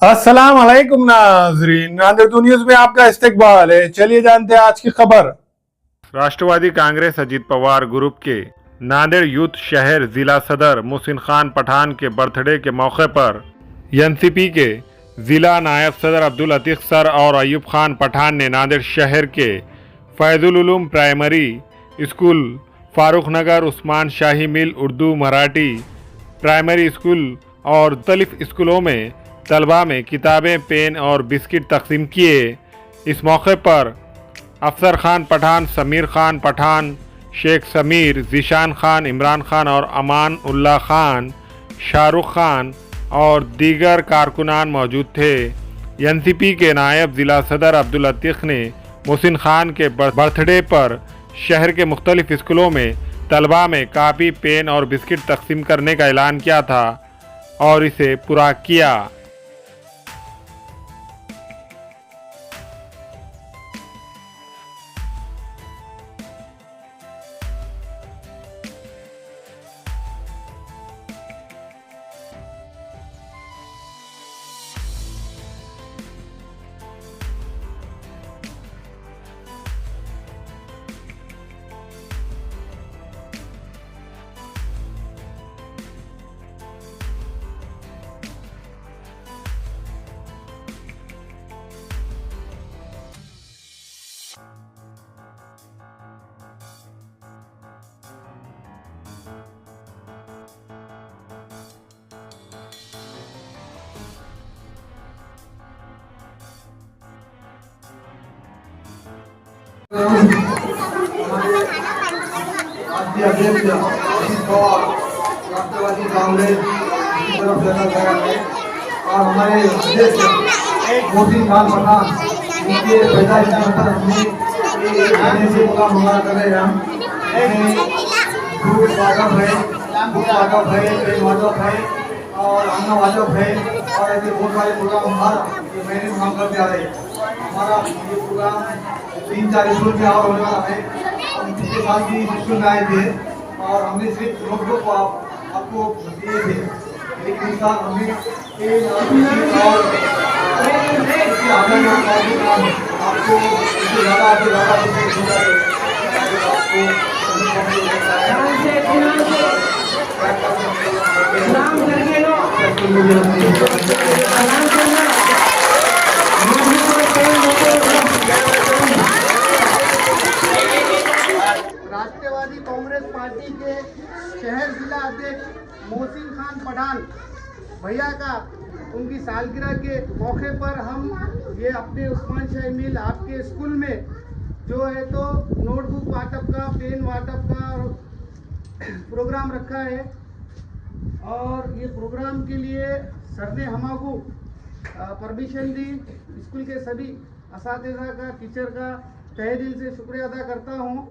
अस्सलाम वालेकुम नाजरीन, नादिर न्यूज में आपका इस्तकबाल है। चलिए जानते हैं आज की खबर। राष्ट्रवादी कांग्रेस अजीत पवार ग्रुप के नांदेड़ यूथ शहर जिला सदर मोहसिन खान पठान के बर्थडे के मौके पर एनसीपी के जिला नायब सदर अब्दुल अतीक सर और अयूब खान पठान ने नांदेड़ शहर के फैजुल उलूम प्राइमरी स्कूल, फारूक नगर, उस्मान शाही मिल उर्दू मराठी प्राइमरी स्कूल और मुख्तलिफ स्कूलों में तलबा में किताबें, पेन और बिस्किट तकसीम किए। इस मौके पर अफसर खान पठान, समीर खान पठान, शेख समीर, जीशान खान, इमरान खान और अमान उल्लाह खान, शाहरुख खान और दीगर कारकुनान मौजूद थे। एनसीपी के नायब ज़िला सदर अब्दुल अतीक ने मोहसिन खान के बर्थडे पर शहर के मुख्तलिफ स्कूलों में तलबा में कापी, पेन और बिस्किट तकसीम करने का ऐलान किया था और इसे पूरा किया। राष्ट्रीय अध्यक्ष अजीत पवार राष्ट्रवादी कांग्रेस की तरफ से और हमारे अध्यक्ष मोहसिन खान पठान उनके पैदाइश की एक महीने से प्रोग्राम हमारा कर रहे हैं। फ्रूट वाजब है, बुक वाजब है, पेन वाजब है और अन्न वाजब है और ऐसे बहुत सारे प्रोग्राम हर महीने में हम करते आ रहे हैं। हमारा ये प्रोग्राम 3-4 स्कूल में और होने वाला है। हम पिछले साल भी स्कूल में आए थे और हमने सिर्फ नोटबुक को आपको दिए थे, लेकिन इस साल हमने आपको राष्ट्रवादी कांग्रेस पार्टी के शहर जिला अध्यक्ष मोहसिन खान पठान भैया का उनकी सालगिरह के मौके पर हम ये अपने उस्मान शाही मिल आपके स्कूल में जो है तो नोटबुक वाटप का, पेन वाटप का प्रोग्राम रखा है। और ये प्रोग्राम के लिए सर ने हमको परमिशन दी। स्कूल के सभी असातिज़ा का, टीचर का तहे दिल से शुक्रिया अदा करता हूँ।